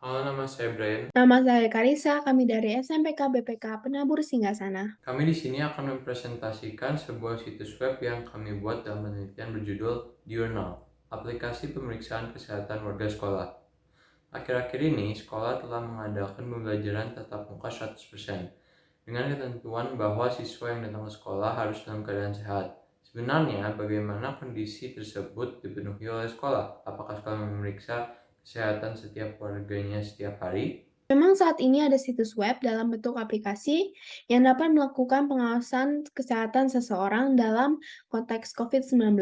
Halo, nama saya Brian. Nama saya Karisa, kami dari SMPK BPK Penabur Singgasana. Kami di sini akan mempresentasikan sebuah situs web yang kami buat dalam penelitian berjudul Diurnal, aplikasi pemeriksaan kesehatan warga sekolah. Akhir-akhir ini, sekolah telah mengadakan pembelajaran tatap muka 100%, dengan ketentuan bahwa siswa yang datang ke sekolah harus dalam keadaan sehat. Sebenarnya, bagaimana kondisi tersebut dipenuhi oleh sekolah? Apakah sekolah memeriksa kesehatan setiap warganya setiap hari? Memang saat ini ada situs web dalam bentuk aplikasi yang dapat melakukan pengawasan kesehatan seseorang dalam konteks COVID-19.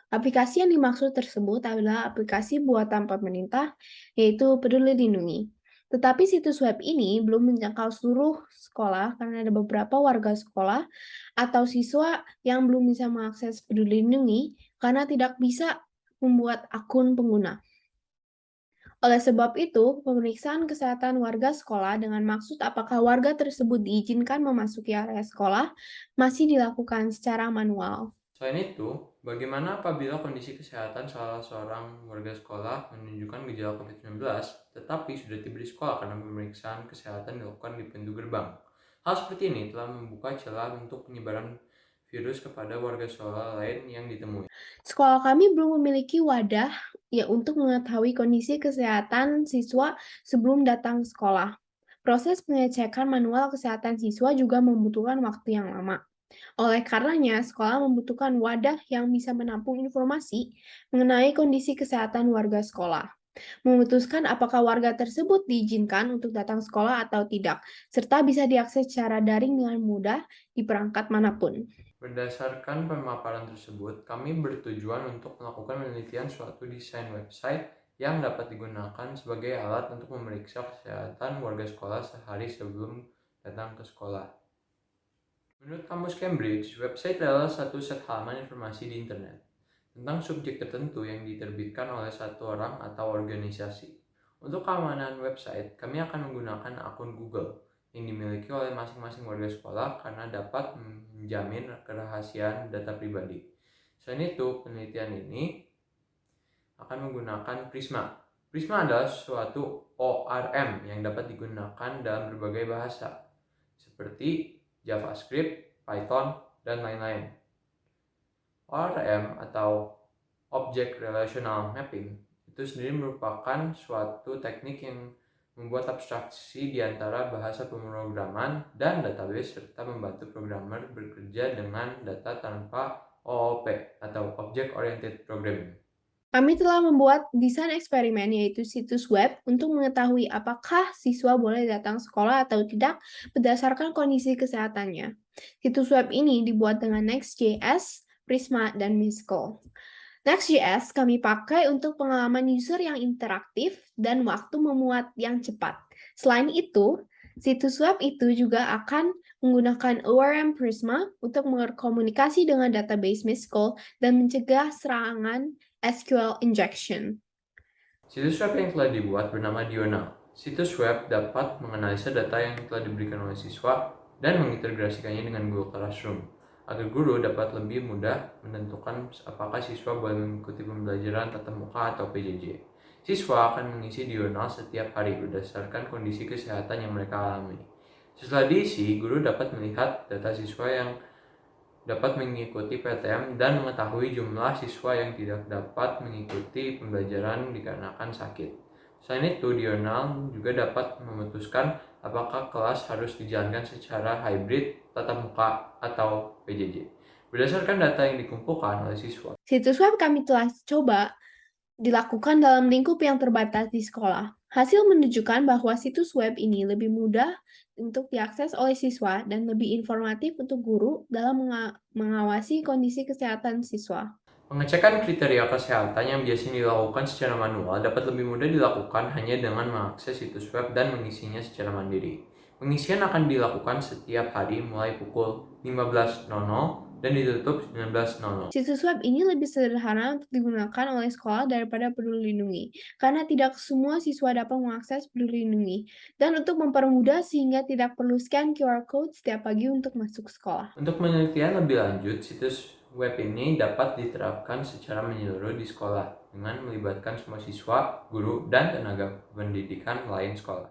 Aplikasi yang dimaksud tersebut adalah aplikasi buatan pemerintah, yaitu Peduli Lindungi. Tetapi situs web ini belum menjangkau seluruh sekolah karena ada beberapa warga sekolah atau siswa yang belum bisa mengakses Peduli Lindungi karena tidak bisa membuat akun pengguna. Oleh sebab itu, pemeriksaan kesehatan warga sekolah dengan maksud apakah warga tersebut diizinkan memasuki area sekolah masih dilakukan secara manual. Selain itu, bagaimana apabila kondisi kesehatan salah seorang warga sekolah menunjukkan gejala COVID-19, tetapi sudah tiba di sekolah karena pemeriksaan kesehatan dilakukan di pintu gerbang? Hal seperti ini telah membuka celah untuk penyebaran virus kepada warga sekolah lain yang ditemui. Sekolah kami belum memiliki wadah ya untuk mengetahui kondisi kesehatan siswa sebelum datang ke sekolah. Proses pengecekan manual kesehatan siswa juga membutuhkan waktu yang lama. Oleh karenanya, sekolah membutuhkan wadah yang bisa menampung informasi mengenai kondisi kesehatan warga sekolah, memutuskan apakah warga tersebut diizinkan untuk datang sekolah atau tidak, serta bisa diakses secara daring dengan mudah di perangkat manapun. Berdasarkan pemaparan tersebut, kami bertujuan untuk melakukan penelitian suatu desain website yang dapat digunakan sebagai alat untuk memeriksa kesehatan warga sekolah sehari sebelum datang ke sekolah. Menurut Kamus Cambridge, website adalah satu set halaman informasi di internet tentang subjek tertentu yang diterbitkan oleh satu orang atau organisasi. Untuk keamanan website, kami akan menggunakan akun Google yang dimiliki oleh masing-masing warga sekolah karena dapat menjamin kerahasiaan data pribadi. Selain itu, penelitian ini akan menggunakan Prisma. Prisma adalah suatu ORM yang dapat digunakan dalam berbagai bahasa, seperti JavaScript, Python, dan lain-lain. ORM atau Object Relational Mapping itu sendiri merupakan suatu teknik yang membuat abstraksi di antara bahasa pemrograman dan database serta membantu programmer bekerja dengan data tanpa OOP atau Object Oriented Programming. Kami telah membuat desain eksperimen, yaitu situs web, untuk mengetahui apakah siswa boleh datang sekolah atau tidak berdasarkan kondisi kesehatannya. Situs web ini dibuat dengan Next.js, Prisma, dan Misco. Next.js kami pakai untuk pengalaman user yang interaktif dan waktu memuat yang cepat. Selain itu, situs web itu juga akan menggunakan ORM Prisma untuk berkomunikasi dengan database Misco dan mencegah serangan SQL injection. Situs web yang telah dibuat bernama Diurnal. Situs web dapat menganalisa data yang telah diberikan oleh siswa dan mengintegrasikannya dengan Google Classroom, agar guru dapat lebih mudah menentukan apakah siswa boleh mengikuti pembelajaran tatap muka atau PJJ. Siswa akan mengisi Diurnal setiap hari berdasarkan kondisi kesehatan yang mereka alami. Setelah diisi, guru dapat melihat data siswa yang dapat mengikuti PTM dan mengetahui jumlah siswa yang tidak dapat mengikuti pembelajaran dikarenakan sakit. Selain itu, Diurnal juga dapat memutuskan apakah kelas harus dijalankan secara hybrid, tatap muka, atau PJJ. Berdasarkan data yang dikumpulkan oleh siswa, Situs web kami telah coba dilakukan dalam lingkup yang terbatas di sekolah. Hasil menunjukkan bahwa situs web ini lebih mudah untuk diakses oleh siswa dan lebih informatif untuk guru dalam mengawasi kondisi kesehatan siswa. pengecekan kriteria kesehatan yang biasanya dilakukan secara manual dapat lebih mudah dilakukan hanya dengan mengakses situs web dan mengisinya secara mandiri. Pengisian akan dilakukan setiap hari mulai pukul 15.00 dan ditutup 19.00. Situs web ini lebih sederhana untuk digunakan oleh sekolah daripada Peduli Lindungi, karena tidak semua siswa dapat mengakses Peduli Lindungi, dan untuk mempermudah sehingga tidak perlu scan QR code setiap pagi untuk masuk sekolah. Untuk penelitian lebih lanjut, situs web ini dapat diterapkan secara menyeluruh di sekolah dengan melibatkan semua siswa, guru, dan tenaga pendidikan lain sekolah.